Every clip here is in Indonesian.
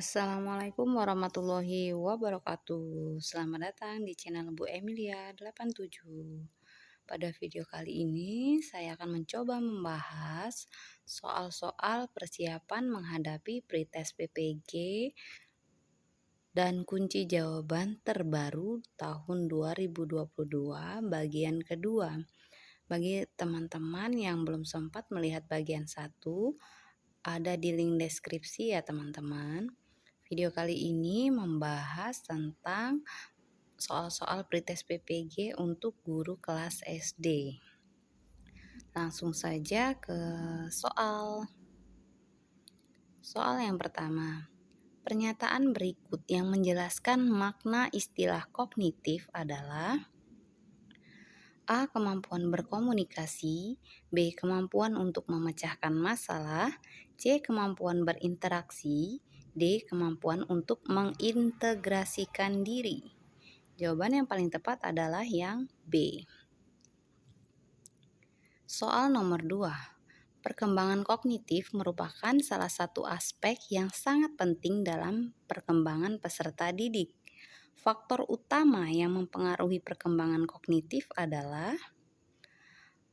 Assalamualaikum warahmatullahi wabarakatuh. Selamat datang di channel Bu Emilia 87. Pada video kali ini saya akan mencoba membahas soal-soal persiapan menghadapi pretest PPG dan kunci jawaban terbaru tahun 2022 bagian kedua. Bagi teman-teman yang belum sempat melihat bagian 1, ada di link deskripsi ya teman-teman. Video kali ini membahas tentang soal-soal pretest PPG untuk guru kelas SD. Langsung saja ke soal. Soal yang pertama. Pernyataan berikut yang menjelaskan makna istilah kognitif adalah: A. Kemampuan berkomunikasi, B. Kemampuan untuk memecahkan masalah, C. Kemampuan berinteraksi, D. Kemampuan untuk mengintegrasikan diri. Jawaban yang paling tepat adalah yang B. Soal nomor 2. Perkembangan kognitif merupakan salah satu aspek yang sangat penting dalam perkembangan peserta didik. Faktor utama yang mempengaruhi perkembangan kognitif adalah: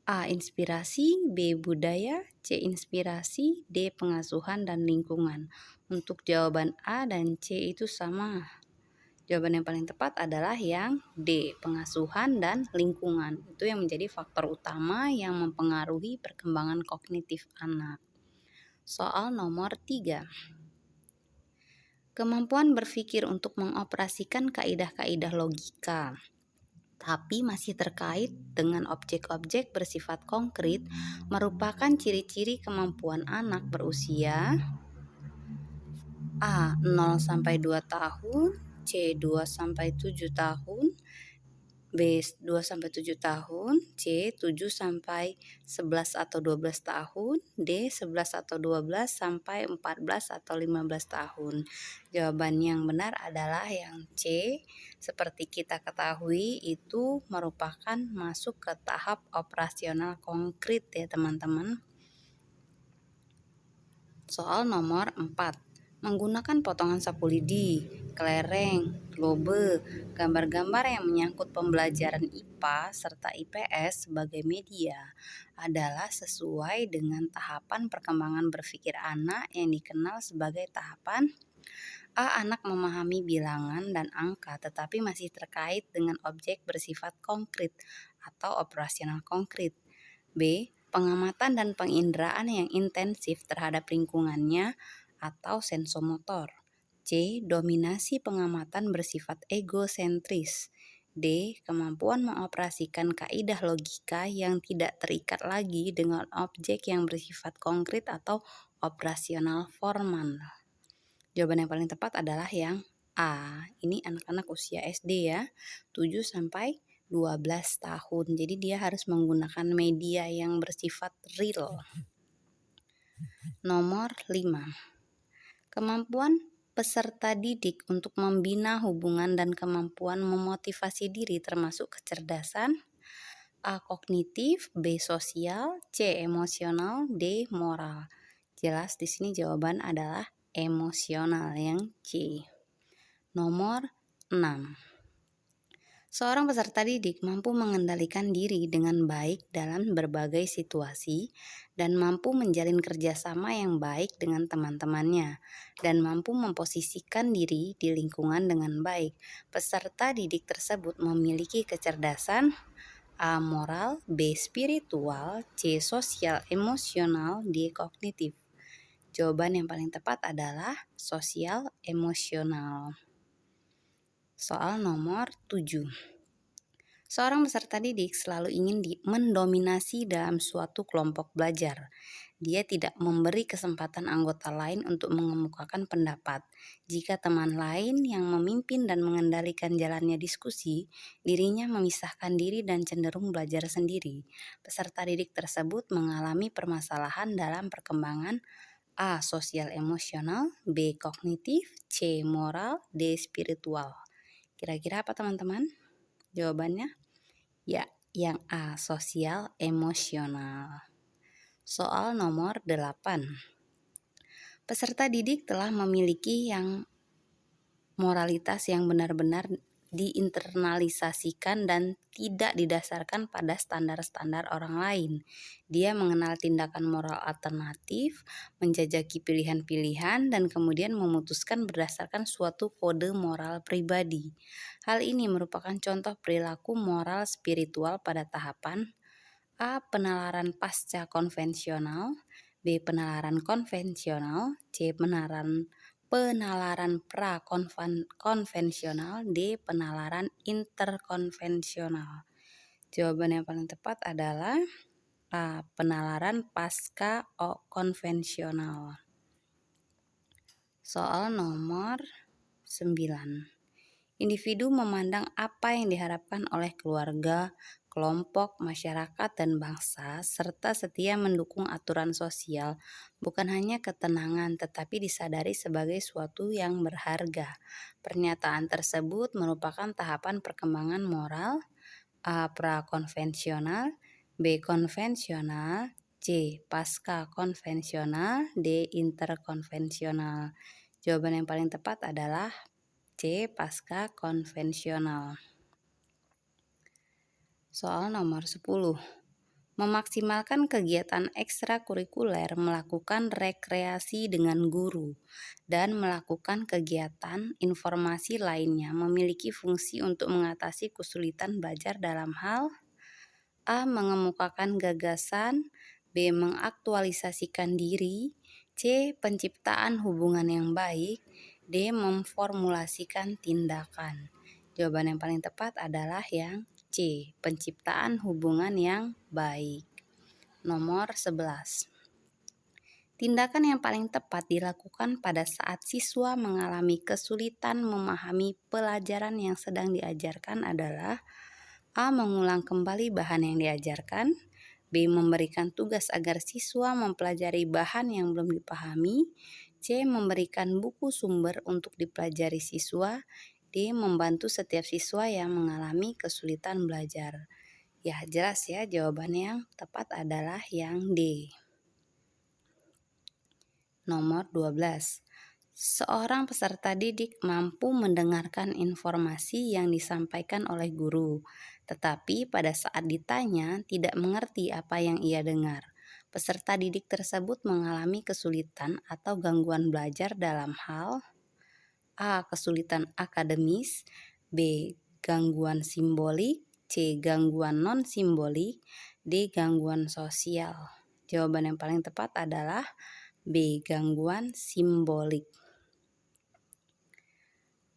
A. Inspirasi, B. Budaya, C. Inspirasi, D. Pengasuhan dan lingkungan. Untuk jawaban A dan C itu sama. Jawaban yang paling tepat adalah yang D. Pengasuhan dan lingkungan. Itu yang menjadi faktor utama yang mempengaruhi perkembangan kognitif anak. Soal nomor 3. Kemampuan berpikir untuk mengoperasikan kaidah-kaidah logika tapi masih terkait dengan objek-objek bersifat konkret merupakan ciri-ciri kemampuan anak berusia A. 0-2 tahun, C. 2-7 tahun, B. 2-7 tahun, C. 7-11 atau 12 tahun, D. 11 atau 12 sampai 14 atau 15 tahun. Jawaban yang benar adalah yang C. Seperti kita ketahui itu merupakan masuk ke tahap operasional konkret ya teman-teman. Soal nomor 4. Menggunakan potongan sapu lidi, kelereng, globe, gambar-gambar yang menyangkut pembelajaran IPA serta IPS sebagai media adalah sesuai dengan tahapan perkembangan berpikir anak yang dikenal sebagai tahapan A. Anak memahami bilangan dan angka tetapi masih terkait dengan objek bersifat konkret atau operasional konkret. B. Pengamatan dan penginderaan yang intensif terhadap lingkungannya atau sensomotor. C. Dominasi pengamatan bersifat egosentris. D. Kemampuan mengoperasikan kaidah logika yang tidak terikat lagi dengan objek yang bersifat konkret atau operasional formal. Jawaban yang paling tepat adalah yang A. Ini anak-anak usia SD ya, 7-12 tahun. Jadi dia harus menggunakan media yang bersifat real. Nomor 5. Kemampuan peserta didik untuk membina hubungan dan kemampuan memotivasi diri termasuk kecerdasan A. Kognitif, B. Sosial, C. Emosional, D. Moral. Jelas di sini jawaban adalah emosional yang C. Nomor 6. Seorang peserta didik mampu mengendalikan diri dengan baik dalam berbagai situasi dan mampu menjalin kerjasama yang baik dengan teman-temannya dan mampu memposisikan diri di lingkungan dengan baik. Peserta didik tersebut memiliki kecerdasan A. Moral, B. Spiritual, C. Sosial emosional, D. Kognitif. Jawaban yang paling tepat adalah sosial emosional. Soal nomor 7. Seorang peserta didik selalu ingin mendominasi dalam suatu kelompok belajar. Dia tidak memberi kesempatan anggota lain untuk mengemukakan pendapat. Jika teman lain yang memimpin dan mengendalikan jalannya diskusi, dirinya memisahkan diri dan cenderung belajar sendiri. Peserta didik tersebut mengalami permasalahan dalam perkembangan A. Sosial emosional, B. Kognitif, C. Moral, D. Spiritual. Kira-kira apa teman-teman? Jawabannya? Ya, yang A. Sosial emosional. Soal nomor 8. Peserta didik telah memiliki moralitas yang benar-benar diinternalisasikan dan tidak didasarkan pada standar-standar orang lain. Dia mengenal tindakan moral alternatif, menjajaki pilihan-pilihan, dan kemudian memutuskan berdasarkan suatu kode moral pribadi. Hal ini merupakan contoh perilaku moral spiritual pada tahapan A. Penalaran pasca konvensional, B. Penalaran konvensional, C. Penalaran pra-konvensional, D. Penalaran interkonvensional. Jawaban yang paling tepat adalah A. Penalaran pasca konvensional. Soal nomor 9. Individu memandang apa yang diharapkan oleh keluarga, kelompok, masyarakat, dan bangsa, serta setia mendukung aturan sosial, bukan hanya ketenangan tetapi disadari sebagai suatu yang berharga. Pernyataan tersebut merupakan tahapan perkembangan moral A. Prakonvensional, B. Konvensional, C. Pasca konvensional, D. Interkonvensional. Jawaban yang paling tepat adalah C. Pasca konvensional. Soal nomor 10. Memaksimalkan kegiatan ekstrakurikuler, melakukan rekreasi dengan guru, dan melakukan kegiatan informasi lainnya memiliki fungsi untuk mengatasi kesulitan belajar dalam hal A. Mengemukakan gagasan, B. Mengaktualisasikan diri, C. Penciptaan hubungan yang baik, D. Memformulasikan tindakan. Jawaban yang paling tepat adalah yang C. Penciptaan hubungan yang baik. Nomor 11. Tindakan yang paling tepat dilakukan pada saat siswa mengalami kesulitan memahami pelajaran yang sedang diajarkan adalah A. Mengulang kembali bahan yang diajarkan, B. Memberikan tugas agar siswa mempelajari bahan yang belum dipahami, C. Memberikan buku sumber untuk dipelajari siswa, D. Membantu setiap siswa yang mengalami kesulitan belajar. Ya, jelas ya, jawaban yang tepat adalah yang D. Nomor 12. Seorang peserta didik mampu mendengarkan informasi yang disampaikan oleh guru, tetapi pada saat ditanya tidak mengerti apa yang ia dengar. Peserta didik tersebut mengalami kesulitan atau gangguan belajar dalam hal A. Kesulitan akademis, B. Gangguan simbolik, C. Gangguan non-simbolik, D. Gangguan sosial. Jawaban yang paling tepat adalah B. Gangguan simbolik.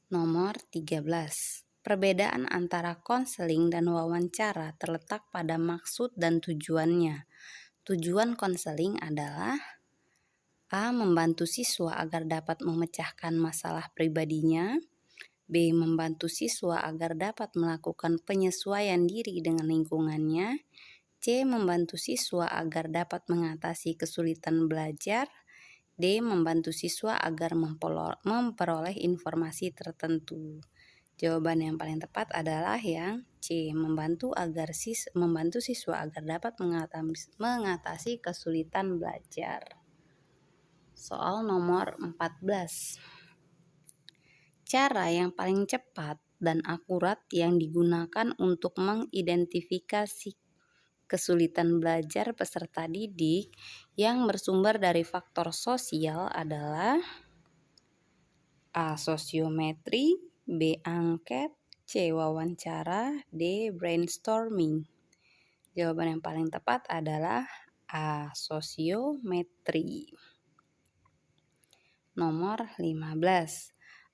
Nomor 13. Perbedaan antara konseling dan wawancara terletak pada maksud dan tujuannya. Tujuan konseling adalah A. Membantu siswa agar dapat memecahkan masalah pribadinya, B. Membantu siswa agar dapat melakukan penyesuaian diri dengan lingkungannya, C. Membantu siswa agar dapat mengatasi kesulitan belajar, D. Membantu siswa agar memperoleh informasi tertentu. Jawaban yang paling tepat adalah yang C. Membantu siswa agar dapat mengatasi kesulitan belajar. Soal nomor 14. Cara yang paling cepat dan akurat yang digunakan untuk mengidentifikasi kesulitan belajar peserta didik yang bersumber dari faktor sosial adalah A. Sosiometri, B. Angket, C. Wawancara, D. Brainstorming. Jawaban yang paling tepat adalah A. Sosiometri. Nomor 15.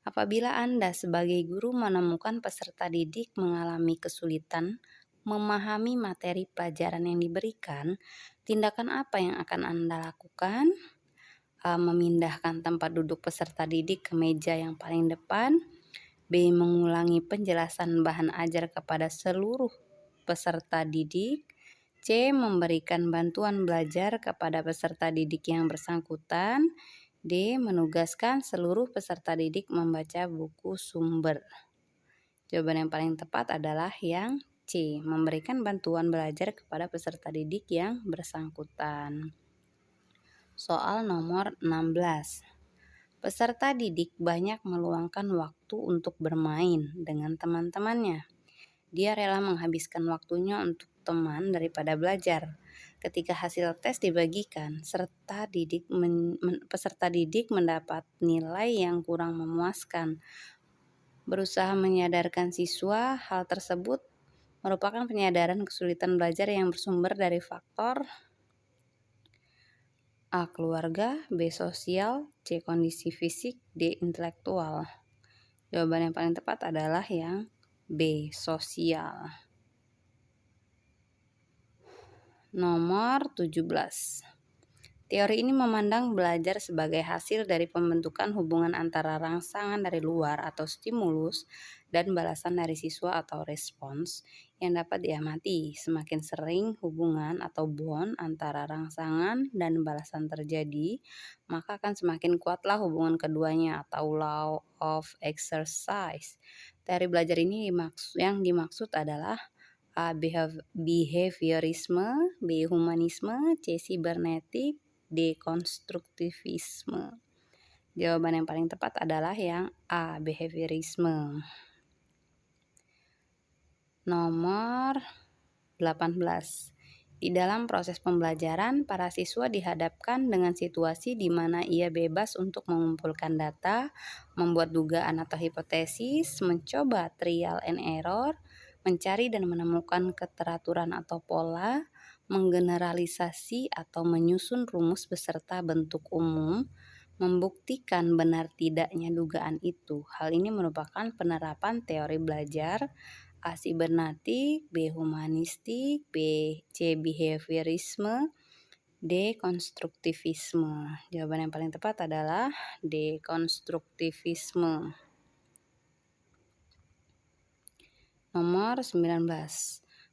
Apabila Anda sebagai guru menemukan peserta didik mengalami kesulitan memahami materi pelajaran yang diberikan, tindakan apa yang akan Anda lakukan? A. Memindahkan tempat duduk peserta didik ke meja yang paling depan, B. Mengulangi penjelasan bahan ajar kepada seluruh peserta didik, C. Memberikan bantuan belajar kepada peserta didik yang bersangkutan, D. Menugaskan seluruh peserta didik membaca buku sumber. Jawaban yang paling tepat adalah yang C. Memberikan bantuan belajar kepada peserta didik yang bersangkutan. Soal nomor 16. Peserta didik banyak meluangkan waktu untuk bermain dengan teman-temannya. Dia rela menghabiskan waktunya untuk teman daripada belajar. Ketika hasil tes dibagikan, peserta didik mendapat nilai yang kurang memuaskan. Berusaha menyadarkan siswa, hal tersebut merupakan penyadaran kesulitan belajar yang bersumber dari faktor A. Keluarga, B. Sosial, C. Kondisi fisik, D. Intelektual. Jawaban yang paling tepat adalah yang B. Sosial. Nomor 17. Teori ini memandang belajar sebagai hasil dari pembentukan hubungan antara rangsangan dari luar atau stimulus dan balasan dari siswa atau respons yang dapat diamati. Semakin sering hubungan atau bond antara rangsangan dan balasan terjadi, maka akan semakin kuatlah hubungan keduanya atau law of exercise. Teori belajar ini yang dimaksud adalah A. Behaviorisme, B. Humanisme, C. Sibernetik, D. Konstruktivisme. Jawaban yang paling tepat adalah yang A. Behaviorisme. Nomor 18. Di dalam proses pembelajaran, para siswa dihadapkan dengan situasi di mana ia bebas untuk mengumpulkan data, membuat dugaan atau hipotesis, mencoba trial and error, mencari dan menemukan keteraturan atau pola, menggeneralisasi atau menyusun rumus beserta bentuk umum, membuktikan benar tidaknya dugaan itu. Hal ini merupakan penerapan teori belajar A. Sibernetik, B. Humanistik, C. Behaviorisme, D. Konstruktivisme. Jawaban yang paling tepat adalah D. Konstruktivisme. Nomor 19.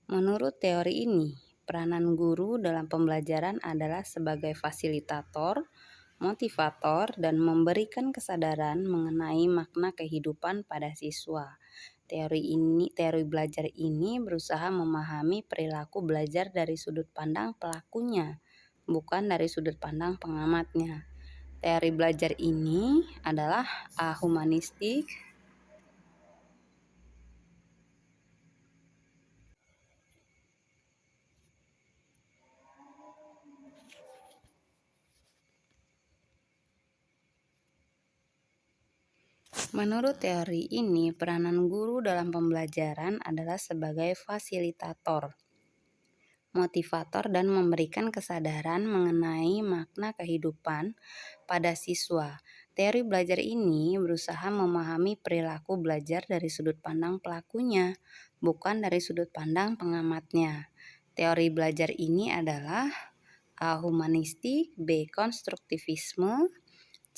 Menurut teori ini, peranan guru dalam pembelajaran adalah sebagai fasilitator, motivator, dan memberikan kesadaran mengenai makna kehidupan pada siswa. Teori belajar ini berusaha memahami perilaku belajar dari sudut pandang pelakunya, bukan dari sudut pandang pengamatnya. Teori belajar ini adalah A. Humanistik, Menurut teori ini, peranan guru dalam pembelajaran adalah sebagai fasilitator, motivator, dan memberikan kesadaran mengenai makna kehidupan pada siswa. Teori belajar ini berusaha memahami perilaku belajar dari sudut pandang pelakunya, bukan dari sudut pandang pengamatnya. Teori belajar ini adalah A. Humanistik, B. Konstruktivisme,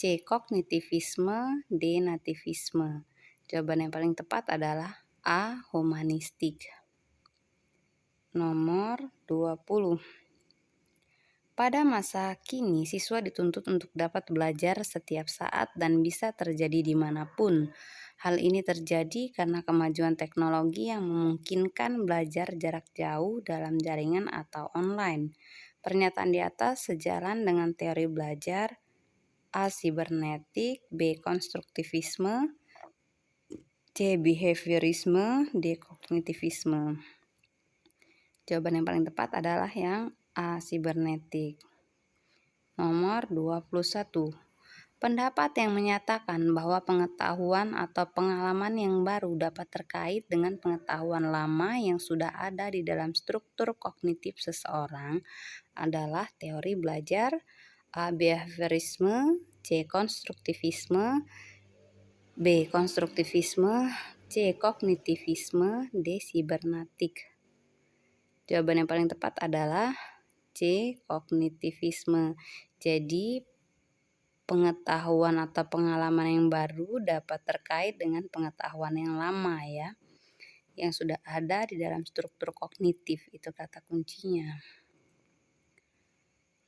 C. Kognitivisme, D. Nativisme. Jawaban yang paling tepat adalah A. Humanistik. Nomor 20. Pada masa kini, siswa dituntut untuk dapat belajar setiap saat dan bisa terjadi dimanapun. Hal ini terjadi karena kemajuan teknologi yang memungkinkan belajar jarak jauh dalam jaringan atau online. Pernyataan di atas sejalan dengan teori belajar A. Sibernetik, B. Konstruktivisme, C. Behaviorisme, D. Kognitivisme. Jawaban yang paling tepat adalah yang A. Sibernetik. Nomor 21. Pendapat yang menyatakan bahwa pengetahuan atau pengalaman yang baru dapat terkait dengan pengetahuan lama yang sudah ada di dalam struktur kognitif seseorang adalah teori belajar A. Behaviorisme, C. Konstruktivisme, B. Konstruktivisme, C. Kognitivisme, D. Sibernetik. Jawaban yang paling tepat adalah C. Kognitivisme. Jadi pengetahuan atau pengalaman yang baru dapat terkait dengan pengetahuan yang lama ya, yang sudah ada di dalam struktur kognitif, itu kata kuncinya.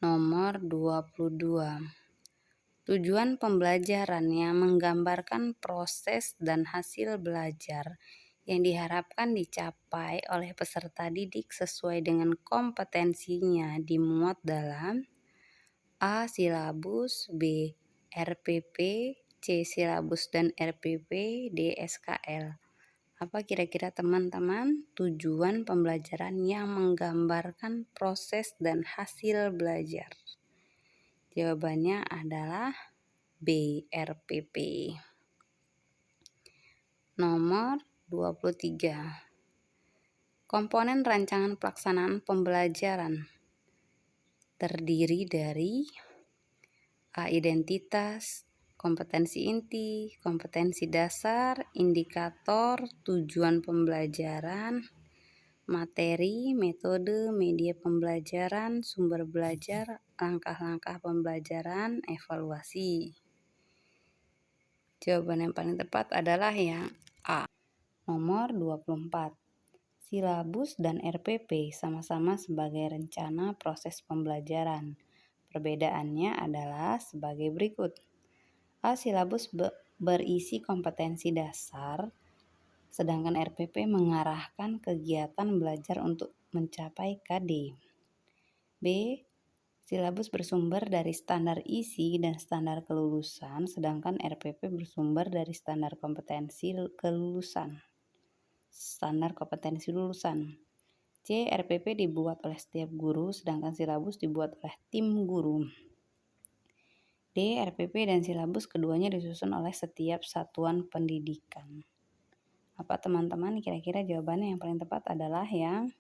Nomor 22. Tujuan pembelajaran yang menggambarkan proses dan hasil belajar yang diharapkan dicapai oleh peserta didik sesuai dengan kompetensinya dimuat dalam A. Silabus, B. RPP, C. Silabus dan RPP, D. SKL. Apa kira-kira teman-teman tujuan pembelajaran yang menggambarkan proses dan hasil belajar? Jawabannya adalah B. RPP. Nomor 23. Komponen rancangan pelaksanaan pembelajaran terdiri dari A. Identitas, kompetensi inti, kompetensi dasar, indikator, tujuan pembelajaran, materi, metode, media pembelajaran, sumber belajar, langkah-langkah pembelajaran, evaluasi. Jawaban yang paling tepat adalah yang A. Nomor 24. Silabus dan RPP sama-sama sebagai rencana proses pembelajaran. Perbedaannya adalah sebagai berikut. A. Silabus berisi kompetensi dasar, sedangkan RPP mengarahkan kegiatan belajar untuk mencapai KD. B. Silabus bersumber dari standar isi dan standar kelulusan, sedangkan RPP bersumber dari standar kompetensi kelulusan. Standar kompetensi lulusan. C. RPP dibuat oleh setiap guru, sedangkan silabus dibuat oleh tim guru. D. RPP dan silabus keduanya disusun oleh setiap satuan pendidikan. Apa teman-teman kira-kira jawabannya yang paling tepat adalah yang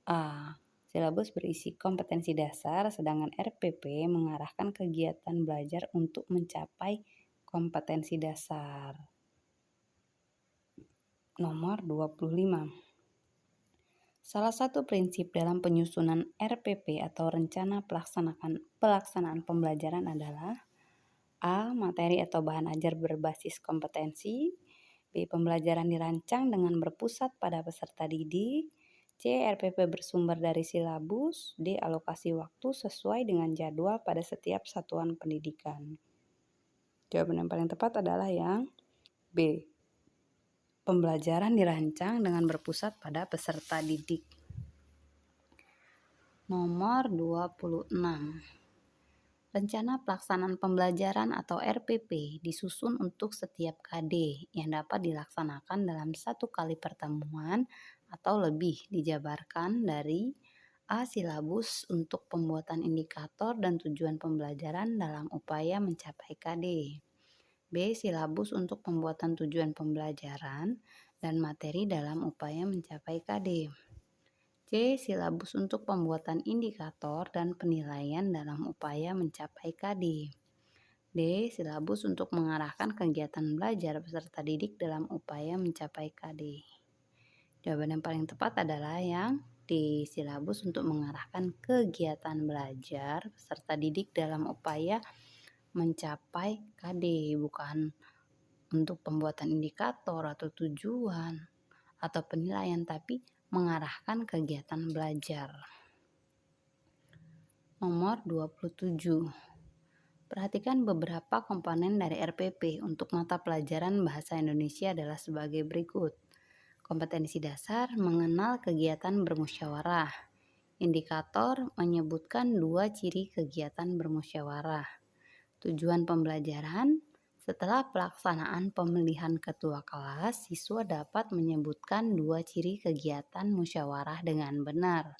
A. Silabus berisi kompetensi dasar, sedangkan RPP mengarahkan kegiatan belajar untuk mencapai kompetensi dasar. Nomor 25. Salah satu prinsip dalam penyusunan RPP atau rencana pelaksanaan pembelajaran adalah A. Materi atau bahan ajar berbasis kompetensi. B. Pembelajaran dirancang dengan berpusat pada peserta didik. C. RPP bersumber dari silabus. D. Alokasi waktu sesuai dengan jadwal pada setiap satuan pendidikan. Jawaban yang paling tepat adalah yang B. Pembelajaran dirancang dengan berpusat pada peserta didik. Nomor 26. Rencana pelaksanaan pembelajaran atau RPP disusun untuk setiap KD yang dapat dilaksanakan dalam satu kali pertemuan atau lebih, dijabarkan dari A. Silabus untuk pembuatan indikator dan tujuan pembelajaran dalam upaya mencapai KD. B. Silabus untuk pembuatan tujuan pembelajaran dan materi dalam upaya mencapai KD. C. Silabus untuk pembuatan indikator dan penilaian dalam upaya mencapai KD. D. Silabus untuk mengarahkan kegiatan belajar peserta didik dalam upaya mencapai KD. Jawaban yang paling tepat adalah yang D. Silabus untuk mengarahkan kegiatan belajar peserta didik dalam upaya mencapai KD, bukan untuk pembuatan indikator atau tujuan atau penilaian, tapi mengarahkan kegiatan belajar. Nomor 27. Perhatikan beberapa komponen dari RPP untuk mata pelajaran Bahasa Indonesia adalah sebagai berikut. Kompetensi dasar mengenal kegiatan bermusyawarah. Indikator menyebutkan 2 ciri kegiatan bermusyawarah. Tujuan pembelajaran, setelah pelaksanaan pemilihan ketua kelas, siswa dapat menyebutkan 2 ciri kegiatan musyawarah dengan benar.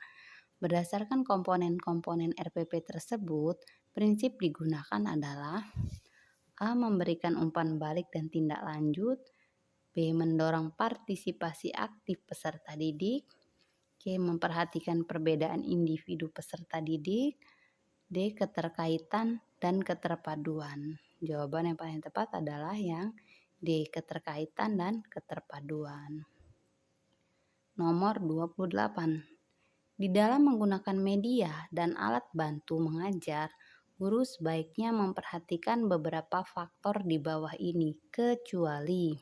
Berdasarkan komponen-komponen RPP tersebut, prinsip digunakan adalah A. Memberikan umpan balik dan tindak lanjut. B. Mendorong partisipasi aktif peserta didik. C. Memperhatikan perbedaan individu peserta didik. D. Keterkaitan dan keterpaduan. Jawaban yang paling tepat adalah yang D. Keterkaitan dan keterpaduan. Nomor 28. Di dalam menggunakan media dan alat bantu mengajar, guru sebaiknya memperhatikan beberapa faktor di bawah ini, kecuali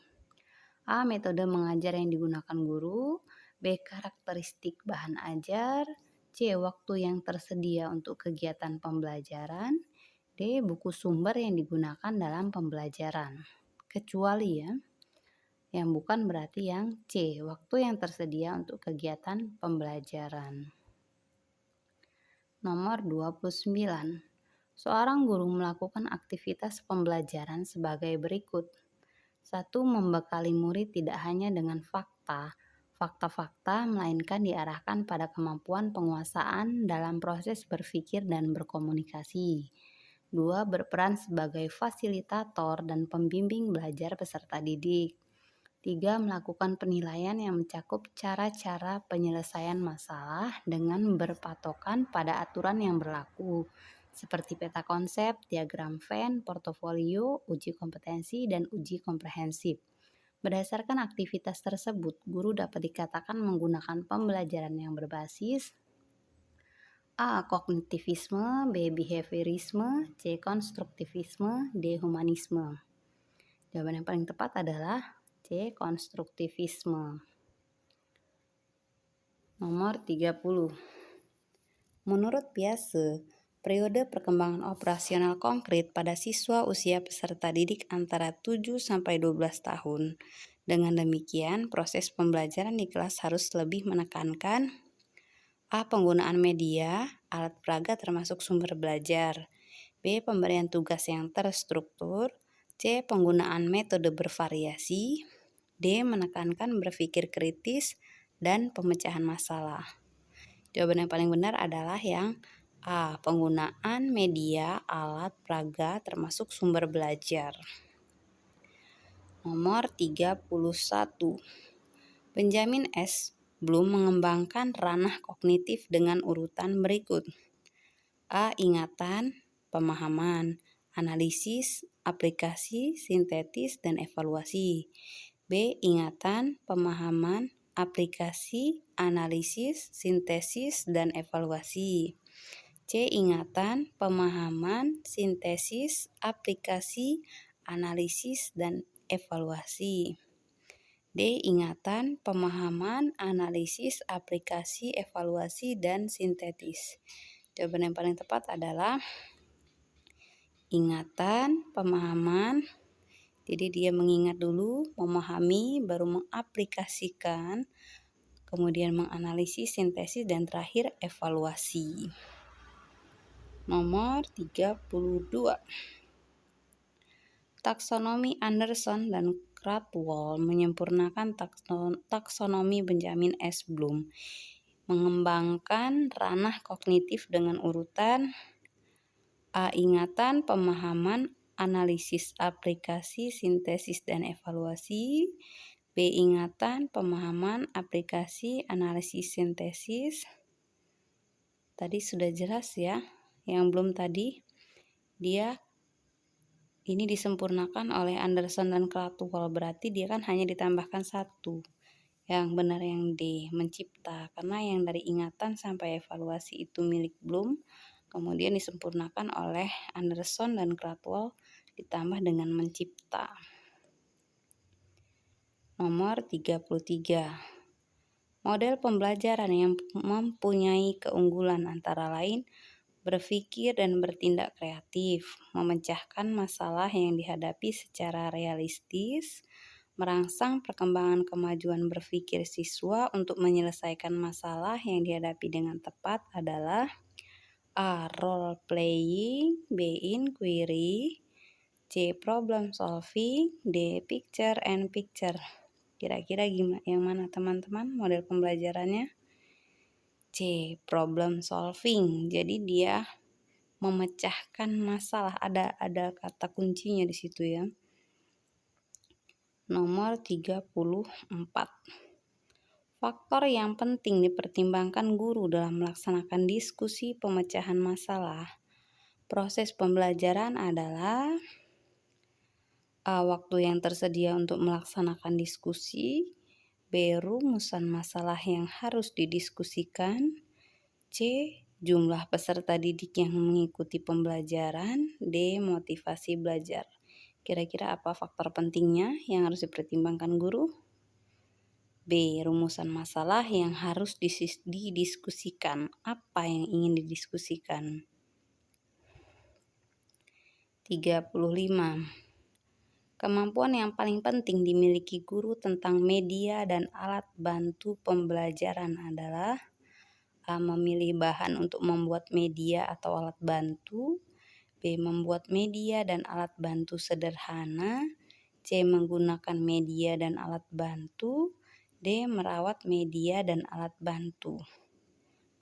A. Metode mengajar yang digunakan guru. B. Karakteristik bahan ajar. C. Waktu yang tersedia untuk kegiatan pembelajaran. D. Buku sumber yang digunakan dalam pembelajaran. Kecuali ya. Yang bukan berarti yang C. Waktu yang tersedia untuk kegiatan pembelajaran. Nomor 29. Seorang guru melakukan aktivitas pembelajaran sebagai berikut. 1. Membekali murid tidak hanya dengan fakta-fakta, melainkan diarahkan pada kemampuan penguasaan dalam proses berpikir dan berkomunikasi. 2. Berperan sebagai fasilitator dan pembimbing belajar peserta didik. 3. Melakukan penilaian yang mencakup cara-cara penyelesaian masalah dengan berpatokan pada aturan yang berlaku, seperti peta konsep, diagram Venn, portofolio, uji kompetensi, dan uji komprehensif. Berdasarkan aktivitas tersebut, guru dapat dikatakan menggunakan pembelajaran yang berbasis A. Kognitivisme, B. Behaviorisme, C. Konstruktivisme, D. Humanisme. Jawaban yang paling tepat adalah C. Konstruktivisme. Nomor 30. Menurut Piaget, periode perkembangan operasional konkret pada siswa usia peserta didik antara 7-12 tahun. Dengan demikian, proses pembelajaran di kelas harus lebih menekankan A. Penggunaan media, alat peraga termasuk sumber belajar. B. Pemberian tugas yang terstruktur. C. Penggunaan metode bervariasi. D. Menekankan berpikir kritis dan pemecahan masalah. Jawaban yang paling benar adalah yang A. Penggunaan media, alat peraga termasuk sumber belajar. Nomor 31. Benjamin S. Bloom mengembangkan ranah kognitif dengan urutan berikut. A. Ingatan, pemahaman, analisis, aplikasi, sintetis, dan evaluasi. B. Ingatan, pemahaman, aplikasi, analisis, sintesis, dan evaluasi. C. Ingatan, pemahaman, sintesis, aplikasi, analisis, dan evaluasi. D. Ingatan, pemahaman, analisis, aplikasi, evaluasi, dan sintetis. Jawaban yang paling tepat adalah ingatan, pemahaman. Jadi dia mengingat dulu, memahami, baru mengaplikasikan, kemudian menganalisis, sintesis, dan terakhir evaluasi. Nomor 32. Taksonomi Anderson dan Krathwohl menyempurnakan taksonomi Benjamin S. Bloom, mengembangkan ranah kognitif dengan urutan A. Ingatan, pemahaman, analisis, aplikasi, sintesis, dan evaluasi. B. Ingatan, pemahaman, aplikasi, analisis, sintesis. Tadi sudah jelas ya, yang belum tadi dia ini disempurnakan oleh Anderson dan Krathwohl, berarti dia kan hanya ditambahkan satu. Yang benar yang D, mencipta, karena yang dari ingatan sampai evaluasi itu milik Bloom, kemudian disempurnakan oleh Anderson dan Krathwohl ditambah dengan mencipta. Nomor 33. Model pembelajaran yang mempunyai keunggulan antara lain berpikir dan bertindak kreatif, memecahkan masalah yang dihadapi secara realistis, merangsang perkembangan kemajuan berpikir siswa untuk menyelesaikan masalah yang dihadapi dengan tepat adalah A. Role playing, B. Inquiry, C. Problem solving, D. Picture and picture. Kira-kira gimana yang mana teman-teman model pembelajarannya? C. Problem solving. Jadi dia memecahkan masalah, ada kata kuncinya di situ ya. Nomor 34. Faktor yang penting dipertimbangkan guru dalam melaksanakan diskusi pemecahan masalah proses pembelajaran adalah A. Waktu yang tersedia untuk melaksanakan diskusi, B. Rumusan masalah yang harus didiskusikan, C. Jumlah peserta didik yang mengikuti pembelajaran, D. Motivasi belajar. Kira-kira apa faktor pentingnya yang harus dipertimbangkan guru? B. Rumusan masalah yang harus didiskusikan. Apa yang ingin didiskusikan? 35. Kemampuan yang paling penting dimiliki guru tentang media dan alat bantu pembelajaran adalah A. Memilih bahan untuk membuat media atau alat bantu, B. Membuat media dan alat bantu sederhana. C. Menggunakan media dan alat bantu. D. Merawat media dan alat bantu.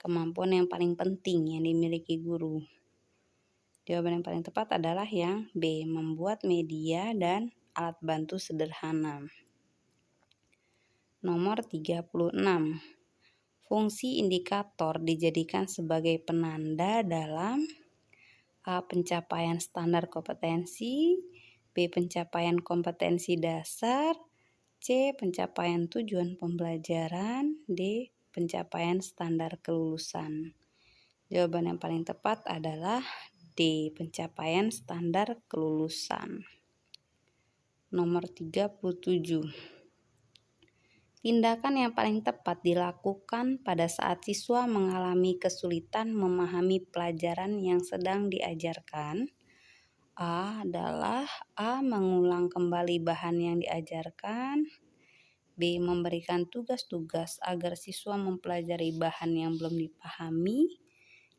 Kemampuan yang paling penting yang dimiliki guru. Jawaban yang paling tepat adalah yang B. Membuat media dan alat bantu sederhana. Nomor 36. Fungsi indikator dijadikan sebagai penanda dalam A. Pencapaian standar kompetensi. B. Pencapaian kompetensi dasar. C. Pencapaian tujuan pembelajaran. D. Pencapaian standar kelulusan. Jawaban yang paling tepat adalah D. Pencapaian standar kelulusan. Nomor 37. Tindakan yang paling tepat dilakukan pada saat siswa mengalami kesulitan memahami pelajaran yang sedang diajarkan. A. Adalah A. Mengulang kembali bahan yang diajarkan. B. Memberikan tugas-tugas agar siswa mempelajari bahan yang belum dipahami.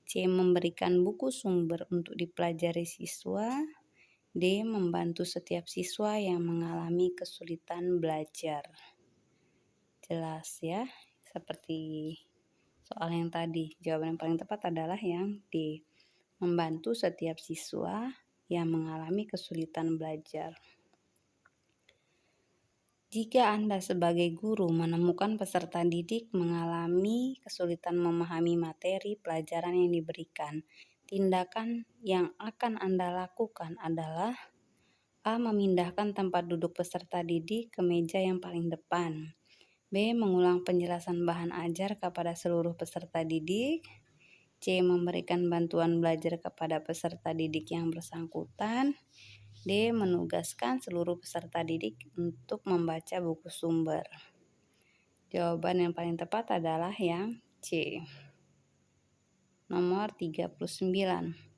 C. Memberikan buku sumber untuk dipelajari siswa. D. Membantu setiap siswa yang mengalami kesulitan belajar. Jelas ya, seperti soal yang tadi. Jawaban yang paling tepat adalah yang D. Membantu setiap siswa yang mengalami kesulitan belajar. Jika Anda sebagai guru menemukan peserta didik mengalami kesulitan memahami materi pelajaran yang diberikan, tindakan yang akan Anda lakukan adalah A. Memindahkan tempat duduk peserta didik ke meja yang paling depan. B. Mengulang penjelasan bahan ajar kepada seluruh peserta didik. C. Memberikan bantuan belajar kepada peserta didik yang bersangkutan. D. Menugaskan seluruh peserta didik untuk membaca buku sumber. Jawaban yang paling tepat adalah yang C. Nomor 39.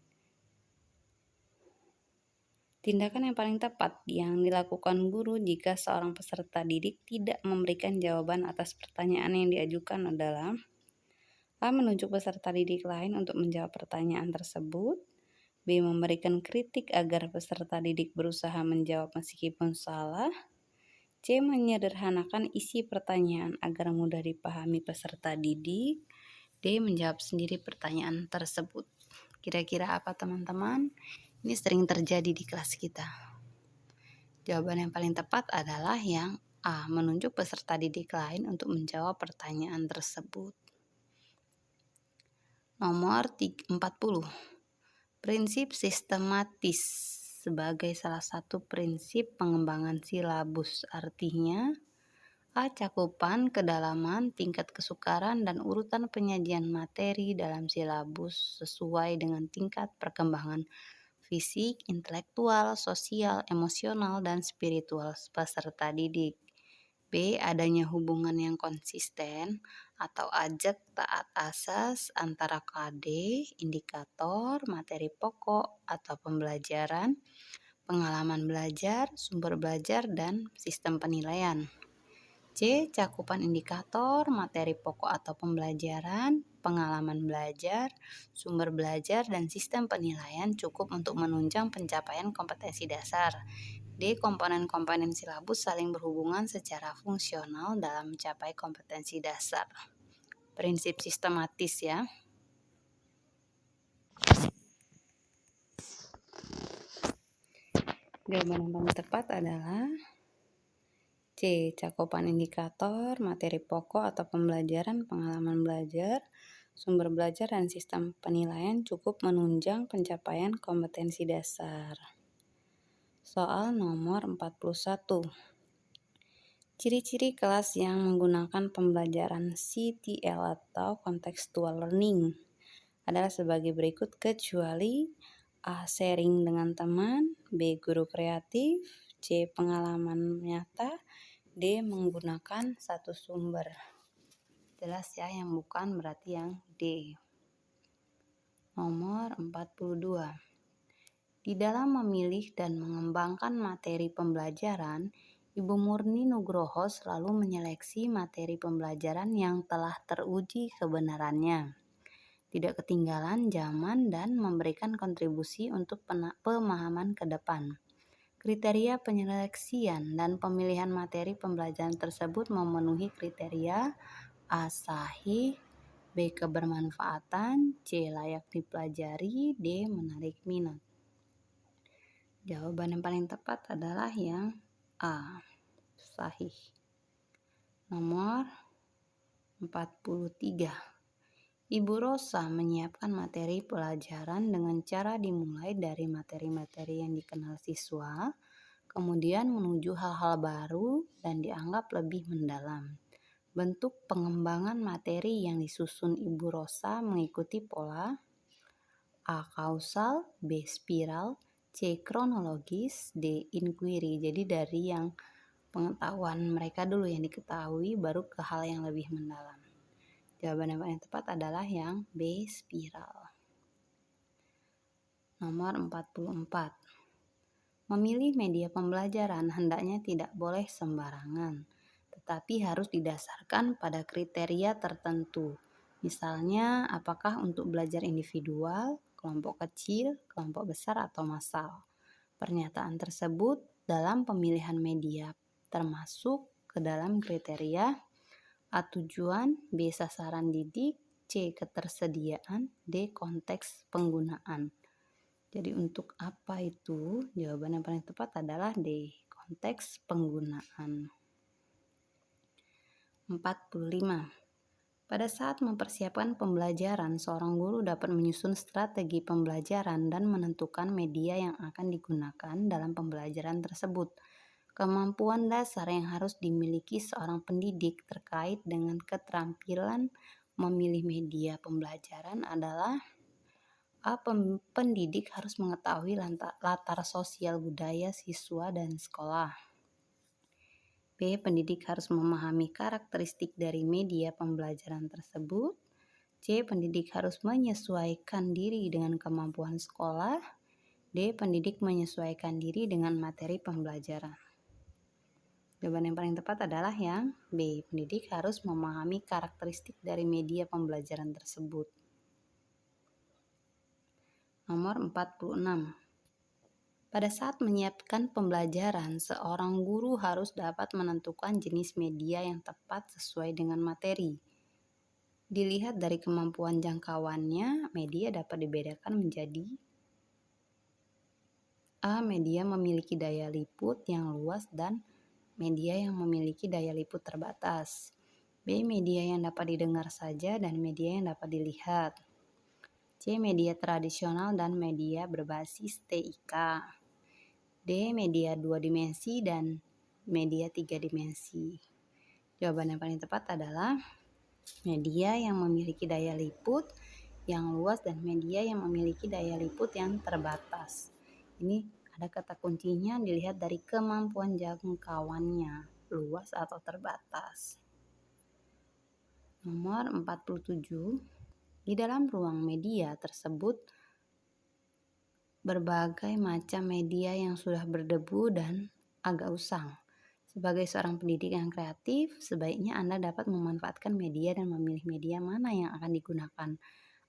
Tindakan yang paling tepat yang dilakukan guru jika seorang peserta didik tidak memberikan jawaban atas pertanyaan yang diajukan adalah A. Menunjuk peserta didik lain untuk menjawab pertanyaan tersebut. B. Memberikan kritik agar peserta didik berusaha menjawab meskipun salah. C. Menyederhanakan isi pertanyaan agar mudah dipahami peserta didik. D. Menjawab sendiri pertanyaan tersebut. Kira-kira apa teman-teman? Ini sering terjadi di kelas kita. Jawaban yang paling tepat adalah yang A. Menunjuk peserta didik lain untuk menjawab pertanyaan tersebut. Nomor 40. Prinsip sistematis sebagai salah satu prinsip pengembangan silabus. Artinya A. Cakupan, kedalaman, tingkat kesukaran, dan urutan penyajian materi dalam silabus sesuai dengan tingkat perkembangan fisik, intelektual, sosial, emosional, dan spiritual peserta didik. B. Adanya hubungan yang konsisten atau ajak taat asas antara KD, indikator, materi pokok atau pembelajaran, pengalaman belajar, sumber belajar, dan sistem penilaian. C. Cakupan indikator, materi pokok atau pembelajaran, pengalaman belajar, sumber belajar, dan sistem penilaian cukup untuk menunjang pencapaian kompetensi dasar. D. Komponen-komponen silabus saling berhubungan secara fungsional dalam mencapai kompetensi dasar. Prinsip sistematis ya. Jawaban yang paling tepat adalah C. Cakupan indikator, materi pokok atau pembelajaran, pengalaman belajar, sumber belajar, dan sistem penilaian cukup menunjang pencapaian kompetensi dasar. Soal nomor 41. Ciri-ciri kelas yang menggunakan pembelajaran CTL atau contextual learning adalah sebagai berikut kecuali A. Sharing dengan teman, B. Guru kreatif, C. Pengalaman nyata, D. Menggunakan satu sumber. Jelas ya, yang bukan berarti yang D. Nomor 42. Di dalam memilih dan mengembangkan materi pembelajaran, Ibu Murni Nugroho selalu menyeleksi materi pembelajaran yang telah teruji kebenarannya. tidak ketinggalan zaman dan memberikan kontribusi untuk pemahaman ke depan. Kriteria penyeleksian dan pemilihan materi pembelajaran tersebut memenuhi kriteria A. Sahih, B. Kebermanfaatan, C. Layak dipelajari, D. Menarik minat. Jawaban yang paling tepat adalah yang A. Sahih. Nomor 43. Ibu Rosa menyiapkan materi pelajaran dengan cara dimulai dari materi-materi yang dikenal siswa, kemudian menuju hal-hal baru dan dianggap lebih mendalam. Bentuk pengembangan materi yang disusun Ibu Rosa mengikuti pola A. Kausal, B. Spiral, C. Kronologis, D. Inquiry. Jadi dari yang pengetahuan mereka dulu yang diketahui baru ke hal yang lebih mendalam. Jawaban yang paling tepat adalah yang B. Spiral. Nomor 44. Memilih media pembelajaran hendaknya tidak boleh sembarangan, tetapi harus didasarkan pada kriteria tertentu. Misalnya, apakah untuk belajar individual, kelompok kecil, kelompok besar, atau massal. Pernyataan tersebut dalam pemilihan media termasuk ke dalam kriteria A. Tujuan, B. Sasaran didik, C. Ketersediaan, D. Konteks penggunaan. Jadi untuk apa itu? Jawaban yang paling tepat adalah D. Konteks penggunaan. 45. Pada saat mempersiapkan pembelajaran, seorang guru dapat menyusun strategi pembelajaran dan menentukan media yang akan digunakan dalam pembelajaran tersebut. Kemampuan dasar yang harus dimiliki seorang pendidik terkait dengan keterampilan memilih media pembelajaran adalah A. Pendidik harus mengetahui latar sosial budaya siswa dan sekolah. B. Pendidik harus memahami karakteristik dari media pembelajaran tersebut. C. Pendidik harus menyesuaikan diri dengan kemampuan sekolah. D. Pendidik menyesuaikan diri dengan materi pembelajaran. Jawaban yang paling tepat adalah yang B. Pendidik harus memahami karakteristik dari media pembelajaran tersebut. Nomor 46. Pada saat menyiapkan pembelajaran, seorang guru harus dapat menentukan jenis media yang tepat sesuai dengan materi. Dilihat dari kemampuan jangkauannya, media dapat dibedakan menjadi A. Media memiliki daya liput yang luas dan media yang memiliki daya liput terbatas. B. Media yang dapat didengar saja dan media yang dapat dilihat. C. Media tradisional dan media berbasis TIK. D. Media 2 dimensi dan media 3 dimensi. Jawaban yang paling tepat adalah media yang memiliki daya liput yang luas dan media yang memiliki daya liput yang terbatas. Ini ada kata kuncinya dilihat dari kemampuan jangkauannya, luas atau terbatas. Nomor 47. Di dalam ruang media tersebut berbagai macam media yang sudah berdebu dan agak usang. Sebagai seorang pendidik yang kreatif, sebaiknya Anda dapat memanfaatkan media dan memilih media mana yang akan digunakan.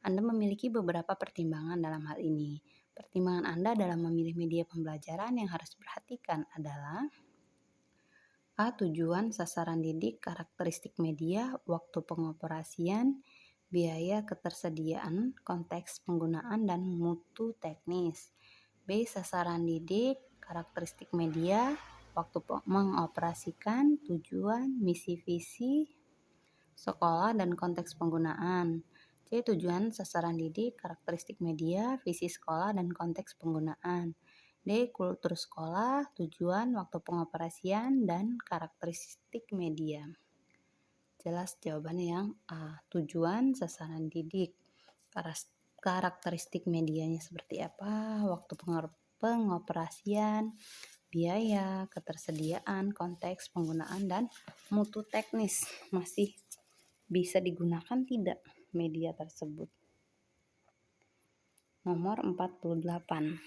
Anda memiliki beberapa pertimbangan dalam hal ini. Pertimbangan Anda dalam memilih media pembelajaran yang harus diperhatikan adalah A. Tujuan, sasaran didik, karakteristik media, waktu pengoperasian, biaya ketersediaan, konteks penggunaan, dan mutu teknis. B. Sasaran didik, karakteristik media, waktu mengoperasikan, tujuan, misi visi sekolah, dan konteks penggunaan. C. Tujuan, sasaran didik, karakteristik media, visi sekolah, dan konteks penggunaan. D. Kultur sekolah, tujuan, waktu pengoperasian, dan karakteristik media. Jelas jawabannya yang A. Tujuan, sasaran didik, karakteristik medianya seperti apa, waktu pengoperasian, biaya, ketersediaan, konteks penggunaan, dan mutu teknis. Masih bisa digunakan tidak media tersebut? Nomor 48.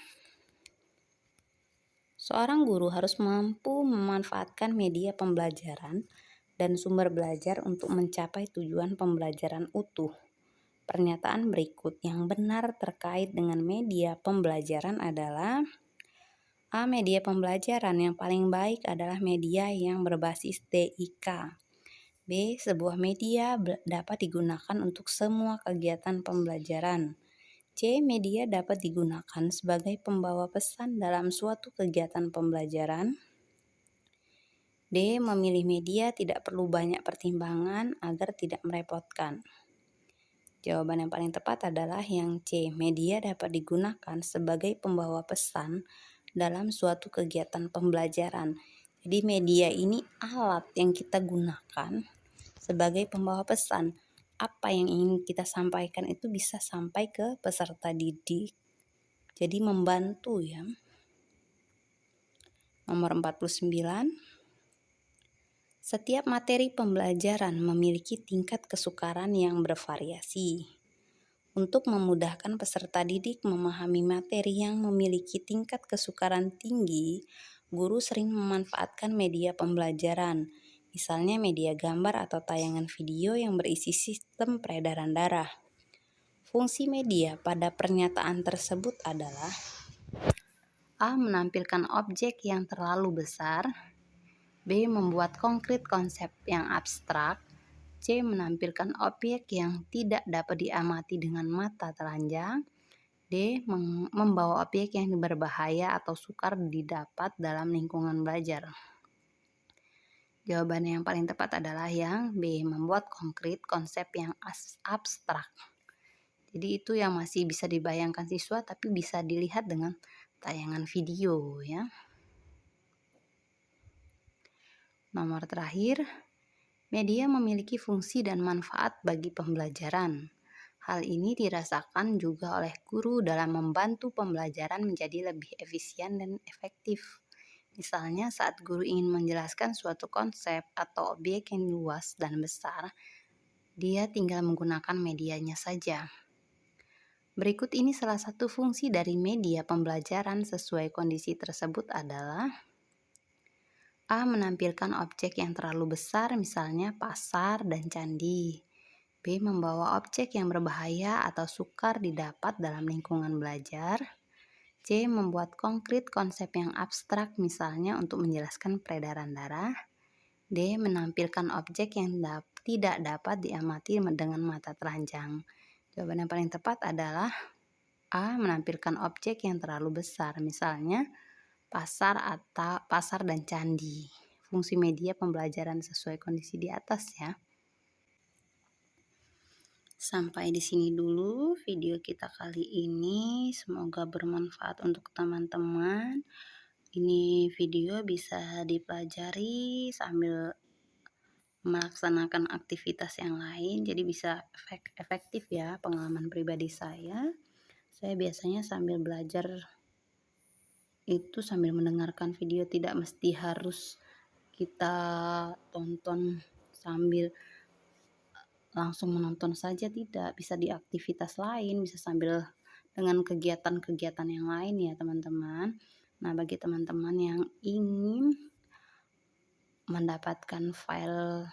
Seorang guru harus mampu memanfaatkan media pembelajaran dan sumber belajar untuk mencapai tujuan pembelajaran utuh. Pernyataan berikut yang benar terkait dengan media pembelajaran adalah: A. Media pembelajaran yang paling baik adalah media yang berbasis TIK. B. Sebuah media dapat digunakan untuk semua kegiatan pembelajaran. C. Media dapat digunakan sebagai pembawa pesan dalam suatu kegiatan pembelajaran. D. Memilih media tidak perlu banyak pertimbangan agar tidak merepotkan. Jawaban yang paling tepat adalah yang C. Media dapat digunakan sebagai pembawa pesan dalam suatu kegiatan pembelajaran. Jadi media ini alat yang kita gunakan sebagai pembawa pesan. Apa yang ingin kita sampaikan itu bisa sampai ke peserta didik. Jadi membantu ya. Nomor 49. Setiap materi pembelajaran memiliki tingkat kesukaran yang bervariasi. Untuk memudahkan peserta didik memahami materi yang memiliki tingkat kesukaran tinggi, guru sering memanfaatkan media pembelajaran, misalnya media gambar atau tayangan video yang berisi sistem peredaran darah. Fungsi media pada pernyataan tersebut adalah: A. Menampilkan objek yang terlalu besar. B. Membuat konkret konsep yang abstrak. C. Menampilkan objek yang tidak dapat diamati dengan mata telanjang. D. Membawa objek yang berbahaya atau sukar didapat dalam lingkungan belajar. Jawaban yang paling tepat adalah yang B. Membuat konkret konsep yang abstrak. Jadi itu yang masih bisa dibayangkan siswa tapi bisa dilihat dengan tayangan video ya. Nomor terakhir, media memiliki fungsi dan manfaat bagi pembelajaran. Hal ini dirasakan juga oleh guru dalam membantu pembelajaran menjadi lebih efisien dan efektif. Misalnya saat guru ingin menjelaskan suatu konsep atau objek yang luas dan besar, dia tinggal menggunakan medianya saja. Berikut ini salah satu fungsi dari media pembelajaran sesuai kondisi tersebut adalah: A. Menampilkan objek yang terlalu besar, misalnya pasar dan candi. B. Membawa objek yang berbahaya atau sukar didapat dalam lingkungan belajar. C. Membuat konkret konsep yang abstrak, misalnya untuk menjelaskan peredaran darah. D. Menampilkan objek yang tidak dapat diamati dengan mata telanjang. Jawaban yang paling tepat adalah A. Menampilkan objek yang terlalu besar, misalnya pasar dan candi. Fungsi media pembelajaran sesuai kondisi di atas ya. Sampai di sini dulu video kita kali ini. Semoga bermanfaat untuk teman-teman. Ini video bisa dipelajari sambil melaksanakan aktivitas yang lain, jadi bisa efektif ya. Pengalaman pribadi saya biasanya sambil belajar itu sambil mendengarkan video, tidak mesti harus kita tonton sambil langsung menonton saja, tidak, bisa di aktivitas lain, bisa sambil dengan kegiatan-kegiatan yang lain ya teman-teman. Nah, bagi teman-teman yang ingin mendapatkan file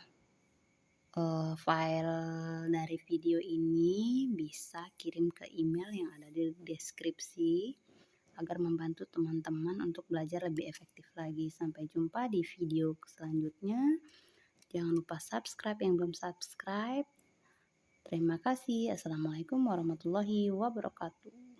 dari video ini, bisa kirim ke email yang ada di deskripsi agar membantu teman-teman untuk belajar lebih efektif lagi. Sampai jumpa di video selanjutnya. Jangan lupa subscribe yang belum subscribe. Terima kasih. Assalamualaikum warahmatullahi wabarakatuh.